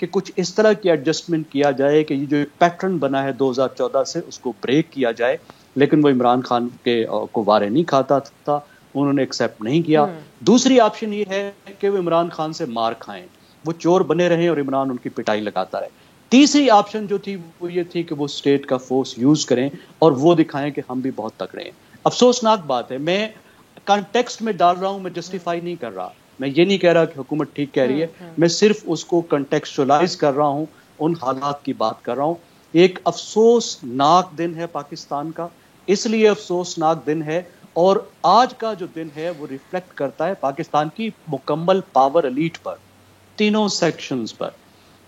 کہ کچھ اس طرح کی ایڈجسٹمنٹ کیا جائے کہ یہ جو ایک پیٹرن بنا ہے 2014 سے اس کو بریک کیا جائے، لیکن وہ عمران خان کے کو وارے نہیں کھاتا تھا، انہوں نے ایکسیپٹ نہیں کیا۔ دوسری آپشن یہ ہے کہ وہ عمران خان سے مار کھائیں، وہ چور بنے رہیں اور عمران ان کی پٹائی لگاتا رہے۔ تیسری آپشن جو تھی وہ یہ تھی کہ وہ اسٹیٹ کا فورس یوز کریں اور وہ دکھائیں کہ ہم بھی بہت تکڑے ہیں۔ افسوسناک بات ہے، میں کانٹیکسٹ میں ڈال رہا ہوں، میں جسٹیفائی نہیں کر رہا، میں یہ نہیں کہہ رہا کہ حکومت ٹھیک کہہ رہی ہے، میں صرف اس کو کنٹیکسچولائز کر رہا ہوں، ان حالات کی بات کر رہا ہوں۔ ایک افسوسناک دن ہے پاکستان کا، اس لیے افسوسناک دن ہے، اور آج کا جو دن ہے وہ ریفلیکٹ کرتا ہے پاکستان کی مکمل پاور ایلیٹ پر، تینوں سیکشنز پر،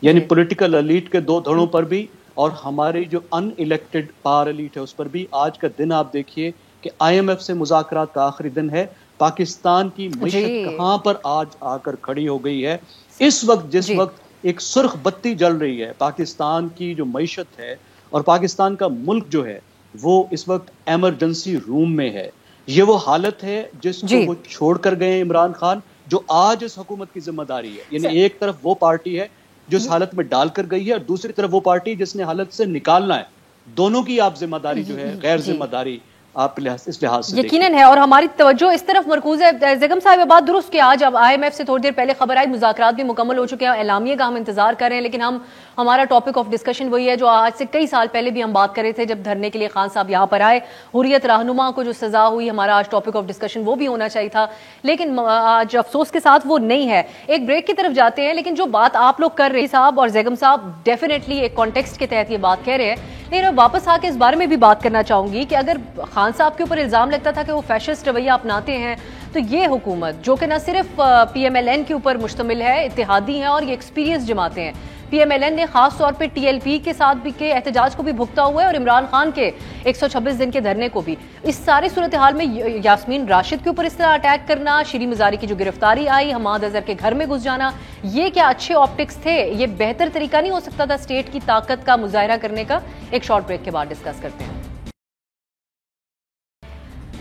یعنی پولیٹیکل ایلیٹ کے دو دھڑوں پر بھی اور ہماری جو ان الیکٹڈ پاور ایلیٹ ہے اس پر بھی۔ آج کا دن آپ دیکھیے کہ آئی ایم ایف سے مذاکرات کا آخری دن ہے، پاکستان کی معیشت کہاں پر آج آ کر کھڑی ہو گئی ہے۔ اس وقت جس وقت ایک سرخ بتی جل رہی ہے پاکستان کی جو معیشت ہے، اور پاکستان کا ملک جو ہے وہ اس وقت ایمرجنسی روم میں ہے، یہ وہ حالت ہے جس کو وہ چھوڑ کر گئے عمران خان، جو آج اس حکومت کی ذمہ داری ہے۔ یعنی ایک طرف وہ پارٹی ہے جو اس حالت میں ڈال کر گئی ہے، اور دوسری طرف وہ پارٹی جس نے حالت سے نکالنا ہے۔ دونوں کی آپ ذمہ داری جو ہے، غیر ذمہ داری آپ اس لحاظ سے یقیناً ہے، اور ہماری توجہ اس طرف مرکوز ہے۔ زیگم صاحب بات درست کہ آج اب آئی ایم ایف سے تھوڑی دیر پہلے خبر آئی مذاکرات بھی مکمل ہو چکے ہیں، اعلامیے کا ہم انتظار کر رہے ہیں، لیکن ہمارا ٹاپک آف ڈسکشن وہی ہے جو آج سے کئی سال پہلے بھی ہم بات کر رہے تھے جب دھرنے کے لیے خان صاحب یہاں پر آئے، حریت رہنما کو جو سزا ہوئی، ہمارا آج ٹاپک آف ڈسکشن وہ بھی ہونا چاہیے تھا، لیکن آج افسوس کے ساتھ وہ نہیں ہے۔ ایک بریک کی طرف جاتے ہیں، لیکن جو بات آپ لوگ کر رہے صاحب اور زیگم صاحب ڈیفینیٹلی ایک کانٹیکسٹ کے تحت یہ بات کہہ رہے ہیں، لیکن میں واپس آ کے اس بارے میں بھی بات کرنا چاہوں گی کہ اگر خان صاحب کے اوپر الزام لگتا تھا کہ وہ فیشسٹ رویہ اپناتے ہیں، تو یہ حکومت جو کہ نہ صرف پی ایم ایل این کے اوپر مشتمل ہے، اتحادی ہیں اور یہ ایکسپیرینس جماعتیں ہیں، پی ایم ایل این نے خاص طور پہ ٹی ایل پی کے ساتھ بھی کے احتجاج کو بھی بھگتا ہوا ہے اور عمران خان کے 126 دن کے دھرنے کو بھی۔ اس ساری صورتحال میں یاسمین راشد کے اوپر اس طرح اٹیک کرنا، شیریں مزاری کی جو گرفتاری آئی، حماد اظہر کے گھر میں گھس جانا، یہ کیا اچھے آپٹکس تھے؟ یہ بہتر طریقہ نہیں ہو سکتا تھا اسٹیٹ کی طاقت کا مظاہرہ کرنے کا؟ ایک شارٹ بریک کے بعد ڈسکس کرتے ہیں۔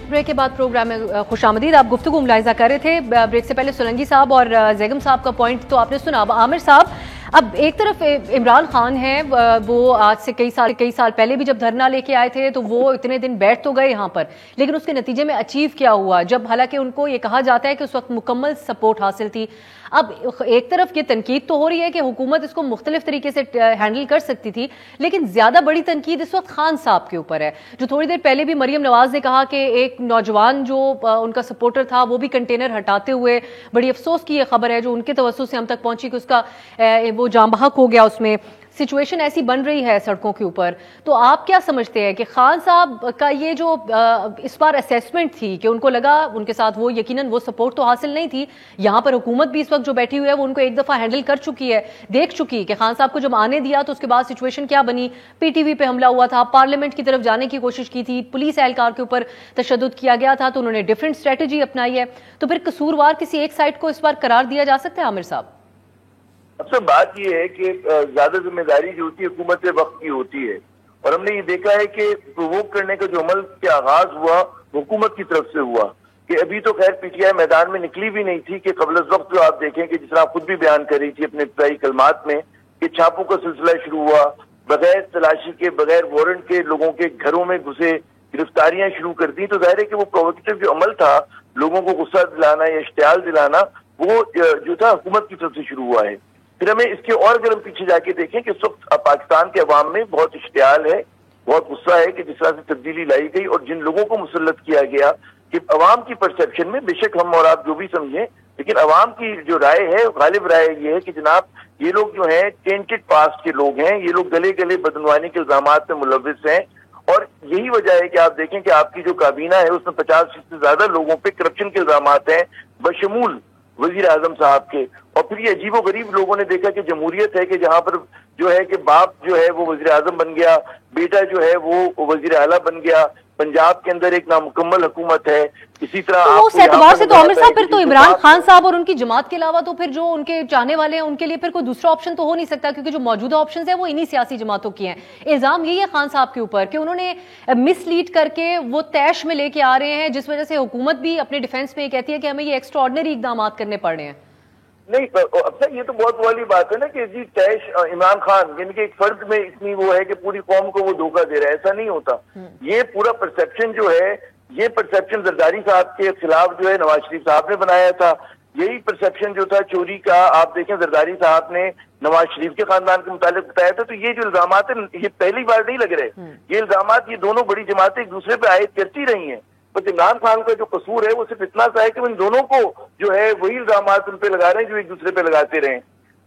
بریک کے بعد پروگرام میں خوش آمدید۔ آپ گفتگو ملاحظہ کر رہے تھے، بریک سے پہلے سولنگی صاحب اور زیگم صاحب کا پوائنٹ تو آپ نے سنا۔ اب عامر صاحب، اب ایک طرف عمران خان ہیں، وہ آج سے کئی سال پہلے بھی جب دھرنا لے کے آئے تھے تو وہ اتنے دن بیٹھ تو گئے یہاں پر، لیکن اس کے نتیجے میں اچیو کیا ہوا؟ جب حالانکہ ان کو یہ کہا جاتا ہے کہ اس وقت مکمل سپورٹ حاصل تھی۔ اب ایک طرف یہ تنقید تو ہو رہی ہے کہ حکومت اس کو مختلف طریقے سے ہینڈل کر سکتی تھی، لیکن زیادہ بڑی تنقید اس وقت خان صاحب کے اوپر ہے، جو تھوڑی دیر پہلے بھی مریم نواز نے کہا کہ ایک نوجوان جو ان کا سپورٹر تھا وہ بھی کنٹینر ہٹاتے ہوئے، بڑی افسوس کی یہ خبر ہے جو ان کے توسط سے ہم تک پہنچی کہ اس کا وہ جاں بحق ہو گیا، اس میں سچویشن ایسی بن رہی ہے سڑکوں کے اوپر۔ تو آپ کیا سمجھتے ہیں کہ خان صاحب کا یہ جو اس بار اسیسمنٹ تھی کہ ان کو لگا ان کے ساتھ وہ یقیناً وہ سپورٹ تو حاصل نہیں تھی، یہاں پر حکومت بھی اس وقت جو بیٹھی ہوئی ہے وہ ان کو ایک دفعہ ہینڈل کر چکی ہے، دیکھ چکی کہ خان صاحب کو جب آنے دیا تو اس کے بعد سچویشن کیا بنی، پی ٹی وی پہ حملہ ہوا تھا، پارلیمنٹ کی طرف جانے کی کوشش کی تھی، پولیس اہلکار کے اوپر تشدد کیا گیا تھا، تو انہوں نے ڈیفرنٹ اسٹریٹجی اپنائی ہے، تو پھر قصوروار کسی ایک سائڈ کو اس بار قرار دیا جا سکتا ہے؟ عامر صاحب اصل بات یہ ہے کہ زیادہ ذمہ داری جو ہوتی ہے حکومت وقت کی ہوتی ہے، اور ہم نے یہ دیکھا ہے کہ پرووک کرنے کا جو عمل کے آغاز ہوا حکومت کی طرف سے ہوا، کہ ابھی تو خیر پی ٹی آئی میدان میں نکلی بھی نہیں تھی، کہ قبل از وقت جو آپ دیکھیں کہ جس طرح آپ خود بھی بیان کر رہی تھی اپنے ابتدائی کلمات میں کہ چھاپوں کا سلسلہ شروع ہوا، بغیر تلاشی کے بغیر وارنٹ کے لوگوں کے گھروں میں گھسے گرفتاریاں شروع کر دی، تو ظاہر ہے کہ وہ پرووکیٹو جو عمل تھا لوگوں کو غصہ دلانا یا اشتعال دلانا، وہ جو تھا حکومت کی طرف سے شروع ہوا ہے۔ پھر ہمیں اس کے اور اگر ہم پیچھے جا کے دیکھیں کہ اس وقت پاکستان کے عوام میں بہت اشتعال ہے، بہت غصہ ہے کہ جس طرح سے تبدیلی لائی گئی اور جن لوگوں کو مسلط کیا گیا، کہ عوام کی پرسیپشن میں بے شک ہم اور آپ جو بھی سمجھیں، لیکن عوام کی جو رائے ہے غالب رائے یہ ہے کہ جناب یہ لوگ جو ہیں ٹینٹڈ پاسٹ کے لوگ ہیں، یہ لوگ گلے گلے بدعنوانی کے الزامات میں ملوث ہیں، اور یہی وجہ ہے کہ آپ دیکھیں کہ آپ کی جو کابینہ ہے اس میں 50 سے زیادہ لوگوں پہ کرپشن کے الزامات ہیں، بشمول وزیر اعظم صاحب کے۔ اور پھر یہ عجیب و غریب لوگوں نے دیکھا کہ جمہوریت ہے کہ جہاں پر جو ہے کہ باپ جو ہے وہ وزیر اعظم بن گیا، بیٹا جو ہے وہ وزیر اعلیٰ بن گیا، پنجاب کے اندر ایک نامکمل حکومت ہے، اسی طرح تو اس اعتبار سے تو عامر صاحب پھر تو عمران خان صاحب اور ان کی جماعت کے علاوہ تو پھر جو ان کے چاہنے والے ہیں ان کے لیے پھر کوئی دوسرا آپشن تو ہو نہیں سکتا، کیونکہ جو موجودہ آپشنز ہیں وہ انہی سیاسی جماعتوں کی ہیں۔ الزام یہی ہے خان صاحب کے اوپر کہ انہوں نے مس لیڈ کر کے وہ طیش میں لے کے آ رہے ہیں، جس وجہ سے حکومت بھی اپنے ڈیفینس میں یہ کہتی ہے کہ ہمیں یہ ایکسٹرا آرڈنری اقدامات کرنے پڑ رہے ہیں۔ نہیں افسر یہ تو بہت والی بات ہے نا کہ جی کیش عمران خان یعنی کہ ایک فرد میں اتنی وہ ہے کہ پوری قوم کو وہ دھوکہ دے رہا ہے، ایسا نہیں ہوتا. یہ پورا پرسپشن جو ہے یہ پرسپشن زرداری صاحب کے خلاف جو ہے نواز شریف صاحب نے بنایا تھا. یہی پرسپشن جو تھا چوری کا آپ دیکھیں زرداری صاحب نے نواز شریف کے خاندان کے متعلق بتایا تھا. تو یہ جو الزامات ہیں یہ پہلی بار نہیں لگ رہے، یہ الزامات یہ دونوں بڑی جماعتیں ایک دوسرے پہ عائد کرتی رہی ہیں. بس عمران خان کا جو قصور ہے وہ صرف اتنا سا ہے کہ ان دونوں کو جو ہے وہی الزامات ان پہ لگا رہے ہیں جو ایک دوسرے پہ لگاتے رہے،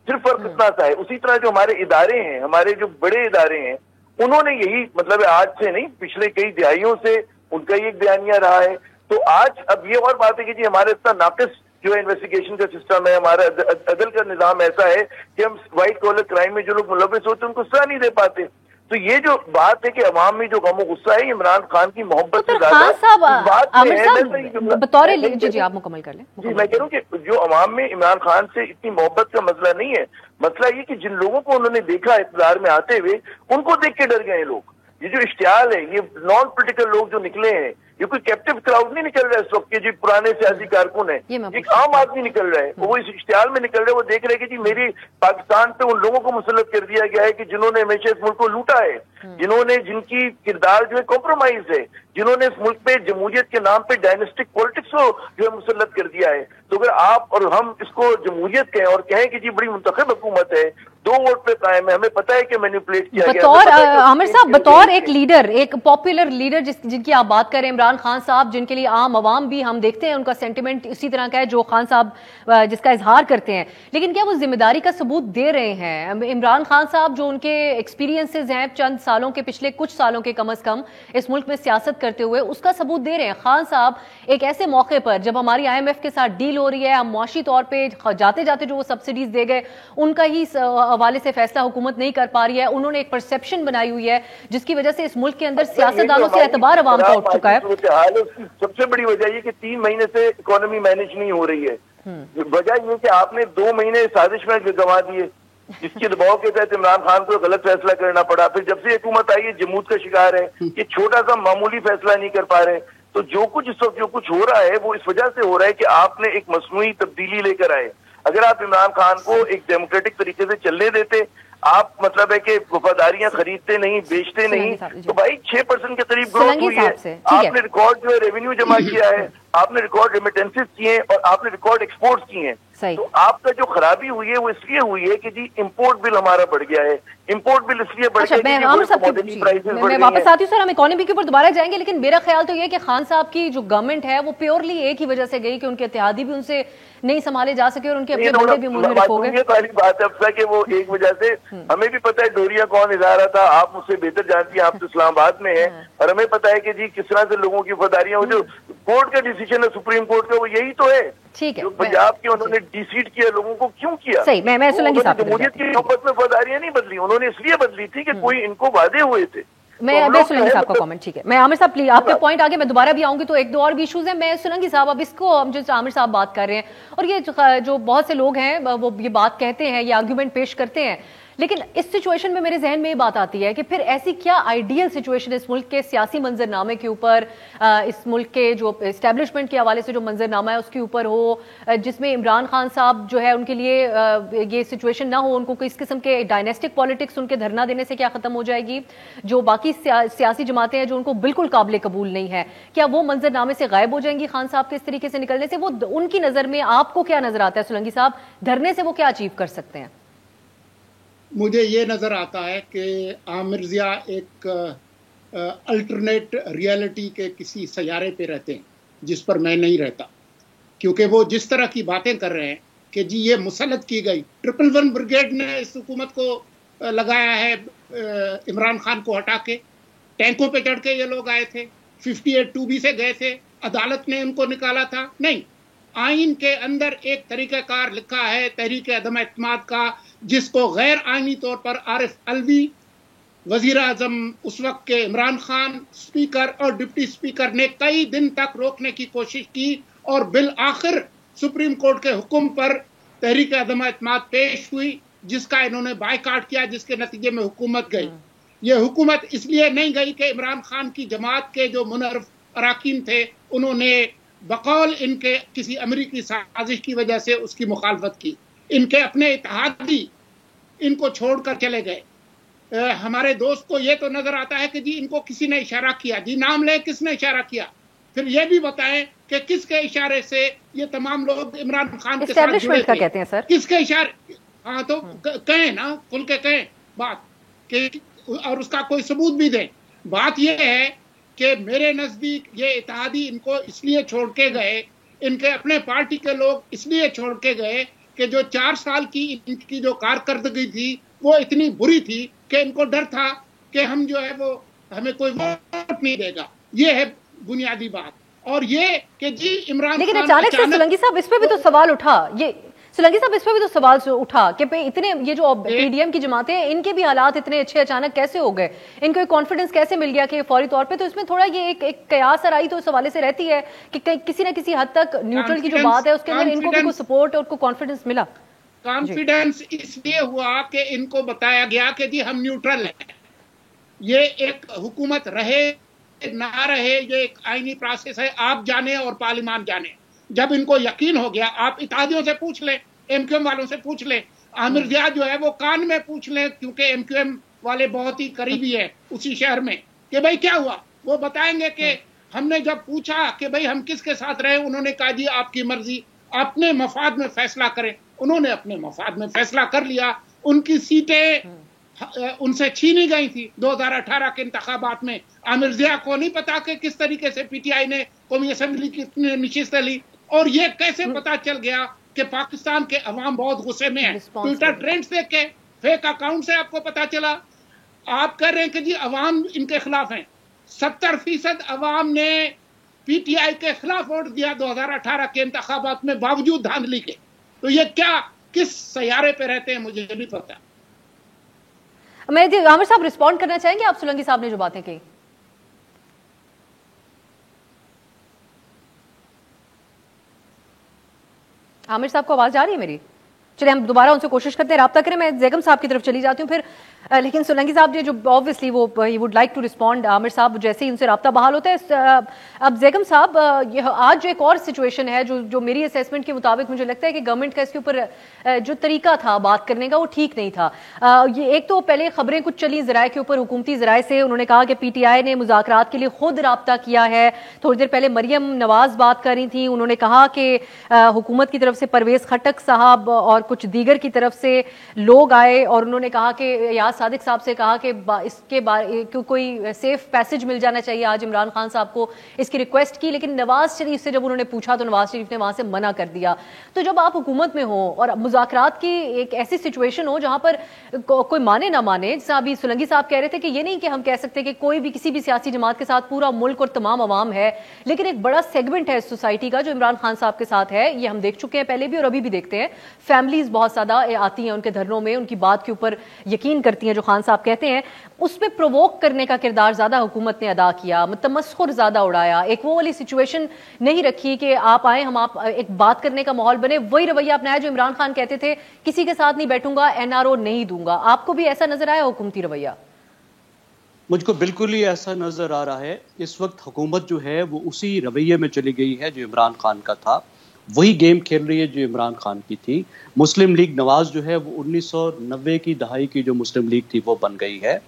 صرف فرق اتنا سا ہے. اسی طرح جو ہمارے ادارے ہیں، ہمارے جو بڑے ادارے ہیں، انہوں نے یہی مطلب آج سے نہیں پچھلے کئی دہائیوں سے ان کا ایک بیانیہ رہا ہے. تو آج اب یہ اور بات ہے کہ جی ہمارے اتنا ناقص جو ہے انویسٹیگیشن کا سسٹم ہے، ہمارا عدل کا نظام ایسا ہے کہ ہم وائٹ کالر کرائم میں جو لوگ ملوث ہوتے ہیں ان کو سزا نہیں دے پاتے. تو یہ جو بات ہے کہ عوام میں جو غم و غصہ ہے عمران خان کی محبت سے زیادہ بطور جی آپ مکمل کر لیں. جی میں کہہ رہا ہوں کہ جو عوام میں عمران خان سے اتنی محبت کا مسئلہ نہیں ہے، مسئلہ یہ کہ جن لوگوں کو انہوں نے دیکھا اقتدار میں آتے ہوئے ان کو دیکھ کے ڈر گئے لوگ. یہ جو اشتعال ہے، یہ نان پولیٹیکل لوگ جو نکلے ہیں، یہ کوئی کیپٹیو کراؤڈ نہیں نکل رہا ہے اس وقت کے جی پرانے سیاسی کارکن ہیں، ایک عام آدمی نکل رہا ہے. وہ اس اشتعال میں نکل رہے، وہ دیکھ رہے کہ جی میری پاکستان پہ ان لوگوں کو مسلط کر دیا گیا ہے کہ جنہوں نے ہمیشہ اس ملک کو لوٹا ہے، جنہوں نے جن کی کردار جو ہے کمپرومائز ہے، جنہوں نے اس ملک پہ جمہوریت کے نام پہ ڈائنسٹک پالیٹکس کو جو ہے مسلط کر دیا ہے. تو اگر آپ اور ہم اس کو جمہوریت کہیں اور کہیں کہ جی بڑی منتخب حکومت ہے، 2 ووٹ پہ قائم ہے، ہمیں پتہ ہے کہ مینیپولیٹ کیا گیا. بطور عامر صاحب بطور ایک لیڈر، ایک پاپولر لیڈر جن کی آپ بات کریں، عمران خان صاحب، جن کے لیے عام عوام بھی ہم دیکھتے ہیں ان کا سینٹیمنٹ اسی طرح کا ہے جو خان صاحب جس کا اظہار کرتے ہیں، لیکن کیا وہ ذمہ داری کا ثبوت دے رہے ہیں؟ عمران خان صاحب جو ان کے ایکسپیرینسز ہیں چند سالوں کے، پچھلے کچھ سالوں کے کم از کم اس ملک میں سیاست کرتے ہوئے، اس کا ثبوت دے رہے ہیں. خان صاحب ایک ایسے موقع پر جب ہماری IMF کے ساتھ ڈیل ہو رہی ہے، ہم معاشی طور پہ جاتے جاتے جو وہ سبسڈیز دے گئے ان کا ہی حوالے سے فیصلہ حکومت نہیں کر پا رہی ہے، انہوں نے ایک پرسپشن بنائی ہوئی ہے جس کی وجہ سے اس ملک کے اندر سیاستدانوں سے اعتبار عوام کا اٹھ چکا ہے. سب سے بڑی وجہ یہ کہ 3 مہینے سے اکانومی مینج نہیں ہو رہی ہے. وجہ یہ کہ آپ نے 2 مہینے سازش میں گنوا دیے، جس کے دباؤ کے تحت عمران خان کو غلط فیصلہ کرنا پڑا. پھر جب سے حکومت آئی ہے جمود کا شکار ہے، یہ چھوٹا سا معمولی فیصلہ نہیں کر پا رہے. تو جو کچھ اس وقت جو کچھ ہو رہا ہے وہ اس وجہ سے ہو رہا ہے کہ آپ نے ایک مصنوعی تبدیلی لے کر آئے. اگر آپ عمران خان کو ایک ڈیموکریٹک طریقے سے چلنے دیتے، آپ مطلب ہے کہ وفاداریاں خریدتے نہیں، بیچتے نہیں، تو بھائی 6% کے قریب گروتھ ہوئی ہے. آپ نے ریکارڈ جو ہے ریونیو جمع کیا ہے، آپ نے ریکارڈ ریمیٹنسز کیے ہیں اور آپ نے ریکارڈ ایکسپورٹس کیے ہیں. تو آپ کا جو خرابی ہوئی ہے وہ اس لیے ہوئی ہے کہ جی امپورٹ بل ہمارا بڑھ گیا ہے. امپورٹ بل اس لیے بڑھ گیا میں واپس آتی ہوں سر، ہم اکانومی کے اوپر دوبارہ جائیں گے، لیکن میرا خیال تو یہ ہے کہ خان صاحب کی جو گورنمنٹ ہے وہ پیورلی ایک ہی وجہ سے گئی کہ ان کے اتحادی بھی ان سے نہیں سنبھالے جا سکے اور ان کے اپنے بندے بھی منحرف ہو گئے. یہ پہلی بات ہے افسر کہ وہ ایک وجہ سے، ہمیں بھی پتہ ہے ڈوریا کون ادارہ تھا، آپ مجھ سے بہتر جانتی ہیں، آپ تو اسلام آباد میں ہیں، اور ہمیں پتہ ہے کہ جی کس طرح سے لوگوں کی وفاداریاں، جو کورٹ کا ڈیسیجن ہے سپریم کورٹ کا وہ یہی تو ہے. ٹھیک ہے، جو پنجاب کے انہوں نے ڈیسیڈ کیا لوگوں کو کیوں کیا؟ صحیح، میں سولنگی صاحب جمہوریت کی محبت میں وفاداریاں نہیں بدلی، انہوں نے اس لیے بدلی تھی کہ کوئی ان کو وعدے ہوئے تھے. میں سولنگی صاحب کا کامنٹ ٹھیک ہے. میں عامر صاحب پلیز آپ کے پوائنٹ آگے میں دوبارہ بھی آؤں گی، تو ایک دو اور بھی ایشوز ہیں. میں سولنگی صاحب اب اس کو ہم جو عامر صاحب بات کر رہے ہیں اور یہ جو بہت سے لوگ ہیں وہ یہ بات کہتے ہیں، یہ آرگیومنٹ پیش کرتے ہیں، لیکن اس سچویشن میں میرے ذہن میں یہ بات آتی ہے کہ پھر ایسی کیا آئیڈیل سچویشن اس ملک کے سیاسی منظر نامے کے اوپر، اس ملک کے جو اسٹیبلشمنٹ کے حوالے سے جو منظر نامہ ہے اس کے اوپر ہو، جس میں عمران خان صاحب جو ہے ان کے لیے یہ سچویشن نہ ہو، ان کو اس قسم کے ڈائنیسٹک پالیٹکس ان کے دھرنا دینے سے کیا ختم ہو جائے گی، جو باقی سیاسی جماعتیں ہیں جو ان کو بالکل قابل قبول نہیں ہے، کیا وہ منظر نامے سے غائب ہو جائیں گی خان صاحب کے اس طریقے سے نکلنے سے؟ وہ ان کی نظر میں آپ کو کیا نظر آتا ہے سولنگی صاحب، دھرنے سے وہ کیا اچیو کر سکتے ہیں؟ مجھے یہ نظر آتا ہے کہ عامر ضیاء ایک الٹرنیٹ ریالٹی کے کسی سیارے پہ رہتے ہیں جس پر میں نہیں رہتا، کیونکہ وہ جس طرح کی باتیں کر رہے ہیں کہ جی یہ مسلط کی گئی، 111 بریگیڈ نے اس حکومت کو لگایا ہے عمران خان کو ہٹا کے، ٹینکوں پہ چڑھ کے یہ لوگ آئے تھے، 58 2B سے گئے تھے، عدالت نے ان کو نکالا تھا. نہیں، آئین کے اندر ایک طریقہ کار لکھا ہے تحریک عدم اعتماد کا، جس کو غیر آئینی طور پر عارف علوی، وزیر اعظم اس وقت کے عمران خان، اسپیکر اور ڈپٹی اسپیکر نے کئی دن تک روکنے کی کوشش کی، اور بالآخر سپریم کورٹ کے حکم پر تحریک عدم اعتماد پیش ہوئی، جس کا انہوں نے بائیکاٹ کیا، جس کے نتیجے میں حکومت گئی. یہ حکومت اس لیے نہیں گئی کہ عمران خان کی جماعت کے جو منحرف اراکین تھے انہوں نے بقول ان کے کسی امریکی سازش کی وجہ سے اس کی مخالفت کی. ان کے اپنے اتحادی ان کو چھوڑ کر چلے گئے. ہمارے دوست کو یہ تو نظر آتا ہے کہ جی ان کو کسی نے اشارہ کیا. جی نام لے کس نے اشارہ کیا, پھر یہ بھی بتائیں کہ کس کے اشارے سے یہ تمام لوگ عمران خان کے ساتھ جڑے تھے, کہتے ہیں سر, کس کے اشارے. ہاں تو کہیں نا, کھل کے کہیں بات کہ, اور اس کا کوئی ثبوت بھی دیں. بات یہ ہے کہ میرے نزدیک یہ اتحادی ان کو اس لیے چھوڑ کے گئے, ان کے اپنے پارٹی کے لوگ اس لیے چھوڑ کے گئے کہ جو 4 سال کی ان کی جو کارکردگی تھی وہ اتنی بری تھی کہ ان کو ڈر تھا کہ ہم جو ہے وہ ہمیں کوئی ووٹ نہیں دے گا. یہ ہے بنیادی بات. اور یہ کہ جی عمران لیکن اچانک سے سولنگی صاحب اس پہ بھی تو سوال اٹھا, یہ سولنگی صاحب اس پہ بھی تو سوال اٹھا کہ اتنے یہ جو پی ڈی ایم کی جماعتیں ہیں ان کے بھی حالات اتنے اچھے اچانک کیسے ہو گئے, ان کو کانفیڈنس کیسے مل گیا کہ فوری طور پہ. تو اس میں تھوڑا یہ ایک قیاس آرائی تو اس حوالے سے رہتی ہے کہ کسی نہ کسی حد تک نیوٹرل کی جو بات ہے اس کے اندر ان کو بھی کوئی سپورٹ اور کوئی کانفیڈنس ملا. کانفیڈنس اس لیے ہوا کہ ان کو بتایا گیا کہ جی ہم نیوٹرل ہیں, یہ ایک حکومت رہے نہ رہے یہ ایک آئینی پروسیس ہے, آپ جانے اور پارلیمان جانے. جب ان کو یقین ہو گیا, آپ اتحادیوں سے پوچھ لیں, ایم کیو ایم والوں سے پوچھ لیں, عامر ضیاء جو ہے وہ کان میں پوچھ لیں کیونکہ ایم کیو ایم والے بہت ہی قریبی ہیں اسی شہر میں, کہ بھائی کیا ہوا. وہ بتائیں گے کہ ہم نے جب پوچھا کہ بھائی ہم کس کے ساتھ رہے, انہوں نے کہا جی آپ کی مرضی, اپنے مفاد میں فیصلہ کریں. انہوں نے اپنے مفاد میں فیصلہ کر لیا. ان کی سیٹیں ان سے چھینی گئی تھی 2018 کے انتخابات میں. عامر ضیاء کو نہیں پتا کہ کس طریقے سے پی ٹی آئی نے قومی اسمبلی کی نشستیں لی, اور یہ کیسے پتا چل گیا کہ پاکستان کے عوام بہت غصے میں ہیں. ٹویٹر ٹرینڈز دیکھ کے, فیک اکاؤنٹ سے آپ کو پتا چلا. آپ کہہ رہے ہیں کہ جی عوام ان کے خلاف ہیں, 70% عوام نے پی ٹی آئی کے خلاف ووٹ دیا 2018 کے انتخابات میں باوجود دھاندلی کے. تو یہ کیا کس سیارے پہ رہتے ہیں مجھے نہیں پتا. عامر صاحب رسپونڈ کرنا چاہیں گے آپ سولنگی صاحب نے جو باتیں کہی؟ عامر صاحب کو آواز جا رہی ہے میری؟ چلے ہم دوبارہ ان سے کوشش کرتے ہیں رابطہ کریں. میں زیگم صاحب کی طرف چلی جاتی ہوں پھر, لیکن سولنگی صاحب جو obviously وہ he would like to respond. عامر صاحب جیسے ہی ان سے رابطہ بحال ہوتا ہے. اب زیگم صاحب آج جو ایک اور سچویشن ہے جو میری اسیسمنٹ کے مطابق مجھے لگتا ہے کہ گورنمنٹ کا اس کے اوپر جو طریقہ تھا بات کرنے کا وہ ٹھیک نہیں تھا. یہ ایک تو پہلے خبریں کچھ چلی ذرائع کے اوپر, حکومتی ذرائع سے, انہوں نے کہا کہ پی ٹی آئی نے مذاکرات کے لیے خود رابطہ کیا ہے. تھوڑی دیر پہلے مریم نواز بات کر رہی تھیں, انہوں نے کہا کہ حکومت کی طرف سے پرویز خٹک صاحب اور کچھ دیگر کی طرف سے لوگ آئے اور انہوں نے کہا کہ یاز صادق صاحب سے کہا کہ اس کے بارے کوئی سیف پیسج مل جانا چاہیے آج عمران خان صاحب کو, اس کی ریکویسٹ کی. لیکن نواز شریف سے جب انہوں نے پوچھا تو نواز شریف نے وہاں سے منع کر دیا. تو جب آپ حکومت میں ہوں اور مذاکرات کی ایک ایسی سچویشن ہو جہاں پر کوئی مانے نہ مانے, جیسا ابھی سولنگی صاحب کہہ رہے تھے کہ یہ نہیں کہ ہم کہہ سکتے کہ کوئی بھی کسی بھی سیاسی جماعت کے ساتھ پورا ملک اور تمام عوام ہے, لیکن ایک بڑا سیگمنٹ ہے سوسائٹی کا جو عمران خان صاحب کے ساتھ ہے. یہ ہم دیکھ چکے ہیں پہلے بھی اور ابھی بھی دیکھتے ہیں. فیملیز بہت زیادہ آتی ہیں ان کے دھرنوں میں, ان کی بات کے اوپر یقین کرتی ہیں جو خان صاحب کہتے ہیں. اس پہ پرووک کرنے کا کردار زیادہ حکومت نے ادا کیا, تمسخر زیادہ اڑایا, ایک وہ والی سچویشن نہیں رکھی کہ آپ آئیں ہم آپ ایک بات کرنے کا ماحول بنے. وہی رویہ اپنایا جو عمران خان کہتے تھے کسی کے ساتھ نہیں بیٹھوں گا, این آر او نہیں دوں گا. آپ کو بھی ایسا نظر آیا حکومتی رویہ؟ مجھ کو بالکل ہی ایسا نظر آ رہا ہے. اس وقت حکومت جو ہے وہ اسی رویے میں چلی گئی ہے جو عمران خان کا تھا, وہی گیم کھیل رہی ہے جو عمران خان کی تھی. مسلم لیگ نواز جو ہے وہ 1990 کی دہائی کی جو مسلم لیگ تھی وہ بن گئی ہے,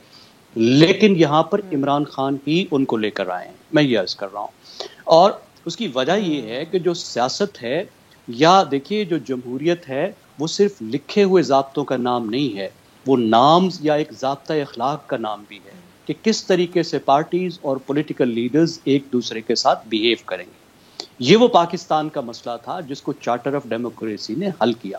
لیکن یہاں پر عمران خان ہی ان کو لے کر آئے ہیں, میں یہ عرض کر رہا ہوں. اور اس کی وجہ یہ ہے کہ جو سیاست ہے یا دیکھیے جو جمہوریت ہے وہ صرف لکھے ہوئے ضابطوں کا نام نہیں ہے, وہ نامز یا ایک ضابطہ اخلاق کا نام بھی ہے کہ کس طریقے سے پارٹیز اور پولیٹیکل لیڈرز ایک دوسرے کے ساتھ بیہیو کریں گے. یہ وہ پاکستان کا مسئلہ تھا جس کو چارٹر آف ڈیموکریسی نے حل کیا.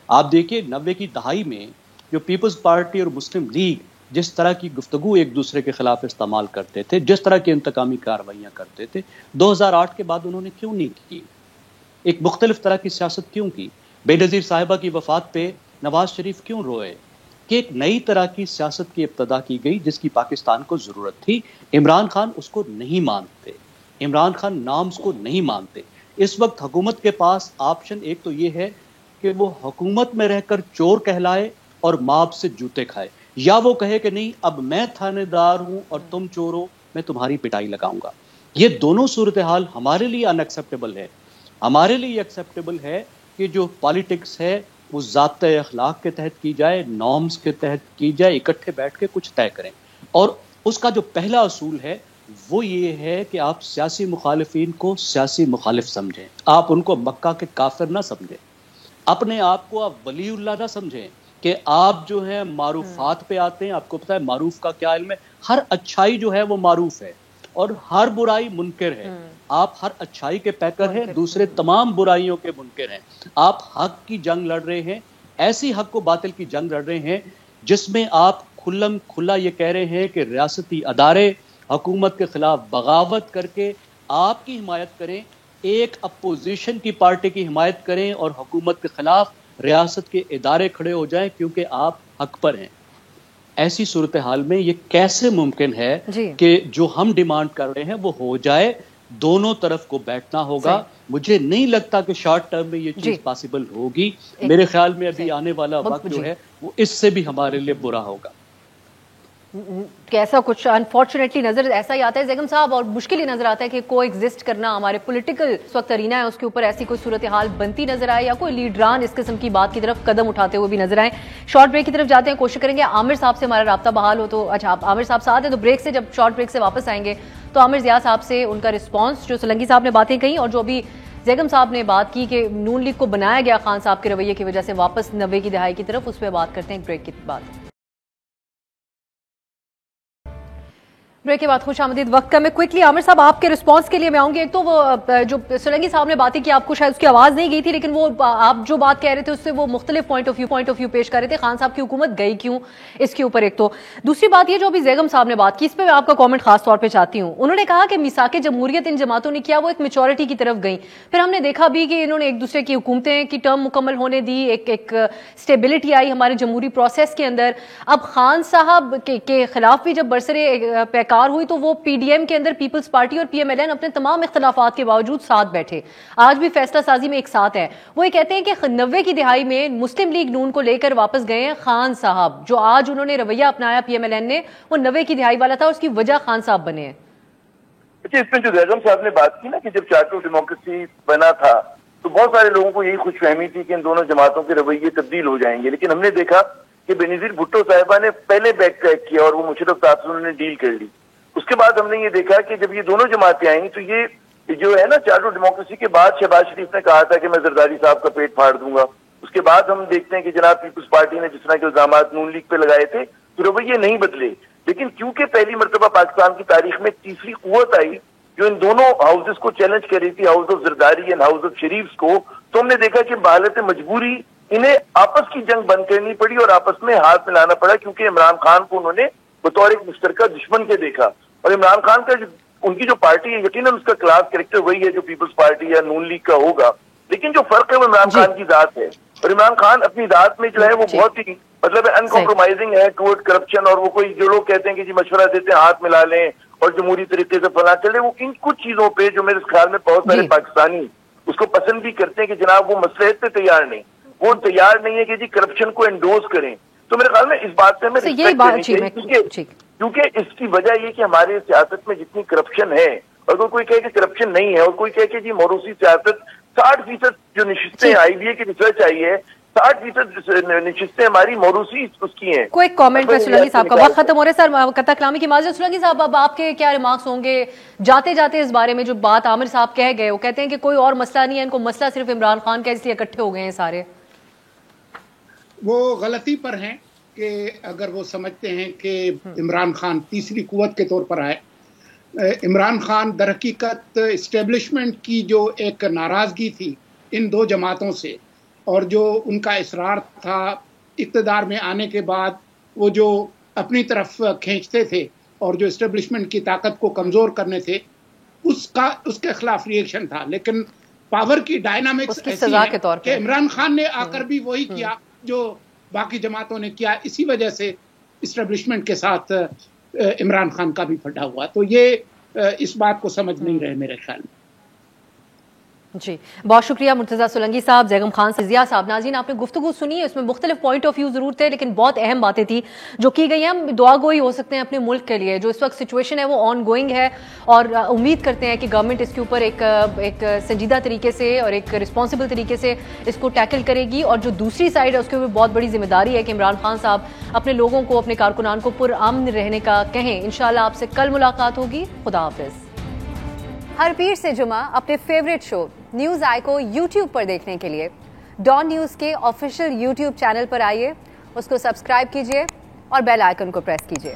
آپ دیکھیے 90 کی دہائی میں جو پیپلز پارٹی اور مسلم لیگ جس طرح کی گفتگو ایک دوسرے کے خلاف استعمال کرتے تھے, جس طرح کی انتقامی کارروائیاں کرتے تھے, 2008 کے بعد انہوں نے کیوں نہیں کی؟ ایک مختلف طرح کی سیاست کیوں کی؟ بے نظیر صاحبہ کی وفات پہ نواز شریف کیوں روئے؟ کہ ایک نئی طرح کی سیاست کی ابتدا کی گئی جس کی پاکستان کو ضرورت تھی. عمران خان اس کو نہیں مانتے, عمران خان نامز کو نہیں مانتے. اس وقت حکومت کے پاس آپشن ایک تو یہ ہے کہ وہ حکومت میں رہ کر چور کہلائے اور ماب سے جوتے کھائے, یا وہ کہے کہ نہیں اب میں تھانے دار ہوں اور تم چور ہو, میں تمہاری پٹائی لگاؤں گا. یہ دونوں صورتحال ہمارے لیے ان ایکسیپٹیبل ہے. ہمارے لیے ایکسیپٹیبل ہے کہ جو پالیٹکس ہے وہ ضابطۂ اخلاق کے تحت کی جائے, نارمز کے تحت کی جائے, اکٹھے بیٹھ کے کچھ طے کریں. اور اس کا جو پہلا اصول ہے وہ یہ ہے کہ آپ سیاسی مخالفین کو سیاسی مخالف سمجھیں, آپ ان کو مکہ کے کافر نہ سمجھیں, اپنے آپ کو آپ ولی اللہ نہ سمجھیں کہ آپ جو ہے معروفات پہ آتے ہیں. آپ کو پتہ ہے معروف کا کیا علم ہے؟ ہر اچھائی جو ہے وہ معروف ہے اور ہر برائی منکر ہے. آپ ہر اچھائی کے پیکر ہیں, دوسرے تمام برائیوں کے منکر ہیں. آپ حق کی جنگ لڑ رہے ہیں, ایسی حق و باطل کی جنگ لڑ رہے ہیں جس میں آپ کھلم کھلا یہ کہہ رہے ہیں کہ ریاستی ادارے حکومت کے خلاف بغاوت کر کے آپ کی حمایت کریں, ایک اپوزیشن کی پارٹی کی حمایت کریں اور حکومت کے خلاف ریاست کے ادارے کھڑے ہو جائیں کیونکہ آپ حق پر ہیں. ایسی صورتحال میں یہ کیسے ممکن ہے کہ جو ہم ڈیمانڈ کر رہے ہیں وہ ہو جائے؟ دونوں طرف کو بیٹھنا ہوگا. مجھے نہیں لگتا کہ شارٹ ٹرم میں یہ چیز پاسبل ہوگی. میرے خیال میں ابھی آنے والا وقت جو ہے وہ اس سے بھی ہمارے لیے برا ہوگا. کیسا کچھ انفارچونیٹلی نظر ایسا ہی آتا ہے زیگم صاحب, اور مشکل ہی نظر آتا ہے کہ کو ایگزسٹ کرنا ہمارے پولیٹیکل اس وقت ارینا ہے اس کے اوپر ایسی کوئی صورتحال بنتی نظر آئے یا کوئی لیڈران اس قسم کی بات کی طرف قدم اٹھاتے ہوئے بھی نظر آئیں. شارٹ بریک کی طرف جاتے ہیں, کوشش کریں گے عامر صاحب سے ہمارا رابطہ بحال ہو. تو اچھا عامر صاحب ساتھ ہیں, تو بریک سے جب شارٹ بریک سے واپس آئیں گے تو عامر ضیاء صاحب سے ان کا رسپانس, جو سولنگی صاحب نے باتیں کہیں اور جو ابھی زیگم صاحب نے بات کی کہ نون لیگ کو بنایا گیا خان صاحب کے رویے کی وجہ سے واپس 90 کی دہائی کی طرف, اس پہ بات کرتے ہیں بریک کے بعد. بریک کے بعد خوش آمدید. وقت کا میں کوئکلی عامر صاحب آپ کے رسپانس کے لیے میں آؤں گی. ایک تو وہ جو سولنگی صاحب نے باتیں کی, آپ کو شاید اس کی آواز نہیں گئی تھی, لیکن وہ آپ جو بات کہہ رہے تھے اس سے وہ مختلف پوائنٹ آف ویو پیش کر رہے تھے. خان صاحب کی حکومت گئی کیوں, اس کے اوپر ایک تو. دوسری بات یہ جو ابھی زیگم صاحب نے بات کی, اس پہ میں آپ کا کامنٹ خاص طور پہ چاہتی ہوں. انہوں نے کہا کہ میثاق جمہوریت ان جماعتوں نے کیا وہ ایک میچورٹی کی طرف گئیں, پھر ہم نے دیکھا بھی کہ انہوں نے ایک دوسرے کی حکومتیں کی ٹرم مکمل ہونے دی, ایک اسٹیبلٹی آئی ہمارے جمہوری پروسیس کے اندر. اب خان صاحب کے خلاف بھی جب برسرے پیکار ہوئی تو وہ پی ڈی ایم کے اندر پیپلز پارٹی اور پی ایم ایل این اپنے تمام اختلافات کے باوجود ساتھ بیٹھے, آج بھی فیصلہ سازی میں ایک ساتھ ہے. وہ یہ کہتے ہیں کہ 90 کی دہائی میں مسلم لیگ نون کو لے کر واپس گئے ہیں خان صاحب. جو آج انہوں نے رویہ اپنایا پی ایم ایل این نے, وہ 90 کی دہائی والا تھا, اس کی وجہ خان صاحب بنے ہیں. اس میں جو زیگم صاحب نے بات کی نا کہ جب چارٹر آف ڈیموکریسی بنا تھا تو بہت سارے لوگوں کو یہی خوش فہمی تھی کہ ان دونوں جماعتوں کے رویے تبدیل ہو جائیں گے, لیکن ہم نے دیکھا کہ بینظیر بھٹو صاحبہ نے پہلے بیک ٹریک کیا اور وہ مشرف صاحب سے انہوں نے ڈیل کر لی. اس کے بعد ہم نے یہ دیکھا کہ جب یہ دونوں جماعتیں آئیں تو یہ جو ہے نا چارٹر آف ڈیموکریسی کے بعد شہباز شریف نے کہا تھا کہ میں زرداری صاحب کا پیٹ پھاڑ دوں گا. اس کے بعد ہم دیکھتے ہیں کہ جناب پیپلز پارٹی نے جس طرح کے الزامات نون لیگ پہ لگائے تھے تو رویے نہیں بدلے, لیکن کیونکہ پہلی مرتبہ پاکستان کی تاریخ میں تیسری قوت آئی جو ان دونوں ہاؤسز کو چیلنج کر رہی تھی, house of Zardari and house of Sharif کو, تو ہم نے دیکھا کہ بحالت مجبوری انہیں آپس کی جنگ بند کرنی پڑی اور آپس میں ہاتھ ملانا پڑا, کیونکہ عمران خان کو انہوں نے بطور ایک مشترکہ دشمن کے دیکھا. اور عمران خان کا ان کی جو پارٹی ہے یقیناً اس کا کلاس کریکٹر وہی ہے جو پیپلز پارٹی یا نون لیگ کا ہوگا, لیکن جو فرق ہے وہ عمران خان کی ذات ہے. اور عمران خان اپنی ذات میں جو ہے وہ بہت ہی مطلب ان کمپرومائزنگ ہے ٹورڈ کرپشن, اور وہ کوئی جو لوگ کہتے ہیں کہ جی مشورہ دیتے ہیں ہاتھ ملا لیں اور جمہوری طریقے سے فلاں چلے, وہ ان کچھ چیزوں پہ جو میرے خیال میں بہت سارے پاکستانی اس کو پسند بھی کرتے ہیں کہ جناب وہ مصلحت پہ تیار نہیں, وہ تیار نہیں ہے کہ جی کرپشن کو انڈوز کریں. تو میرے خیال میں اس بات سے ہمیں رسپیکٹ کرنی چاہیے, کیونکہ اس کی وجہ یہ کہ ہمارے سیاست میں جتنی کرپشن ہے, اور کوئی کہے کہ کرپشن نہیں ہے اور کوئی کہے کہ جی موروثی سیاست, 60% جو نشستیں آئی بی اے کی ریسرچ آئی ہے 60% نشستیں ہماری موروثی اس کی ہیں. کوئی کامنٹ پہ سولنگی صاحب کا وقت ختم ہو رہا ہے سر, قطع کلامی کی معذرت. سولنگی صاحب اب آپ کے کیا ریمارکس ہوں گے جاتے جاتے اس بارے میں جو بات عامر صاحب کہہ گئے, وہ کہتے ہیں کہ کوئی اور مسئلہ نہیں ہے, ان کو مسئلہ صرف عمران خان کا, اس لیے اکٹھے ہو گئے ہیں سارے. وہ غلطی پر ہیں کہ اگر وہ سمجھتے ہیں کہ عمران خان تیسری قوت کے طور پر آئے. عمران خان در حقیقت اسٹیبلشمنٹ کی جو ایک ناراضگی تھی ان دو جماعتوں سے, اور جو ان کا اصرار تھا اقتدار میں آنے کے بعد وہ جو اپنی طرف کھینچتے تھے اور جو اسٹیبلشمنٹ کی طاقت کو کمزور کرنے تھے, اس کے خلاف ریئیکشن تھا. لیکن پاور کی ڈائنامکس ایسی ہے کہ عمران خان نے آ کر بھی وہی کیا جو باقی جماعتوں نے کیا, اسی وجہ سے اسٹیبلشمنٹ کے ساتھ عمران خان کا بھی پھٹا ہوا. تو یہ اس بات کو سمجھ نہیں رہے میرے خیال میں. جی بہت شکریہ مرتضیٰ سولنگی صاحب، زیغم خان ضیاء صاحب. ناظرین آپ نے گفتگو سنی ہے، اس میں مختلف پوائنٹ آف ویو ضرور تھے لیکن بہت اہم باتیں تھیں جو کی گئی ہیں. ہم دعا گوئی ہو سکتے ہیں اپنے ملک کے لیے. جو اس وقت سچویشن ہے وہ آن گوئنگ ہے اور امید کرتے ہیں کہ گورنمنٹ اس کے اوپر ایک سنجیدہ طریقے سے اور ایک رسپانسبل طریقے سے اس کو ٹیکل کرے گی. اور جو دوسری سائڈ ہے اس کے اوپر بہت بڑی ذمہ داری ہے کہ عمران خان صاحب اپنے لوگوں کو، اپنے کارکنان کو پرامن رہنے کا کہیں. انشاءاللہ آپ سے کل ملاقات ہوگی. خدا حافظ. ہر پیر سے جمعہ اپنے فیوریٹ شو نیوز آئی کو یوٹیوب پر دیکھنے کے لیے ڈان نیوز کے آفیشیل یوٹیوب چینل پر آئیے، اس کو سبسکرائب کیجئے اور بیل آئیکن کو پریس کیجئے.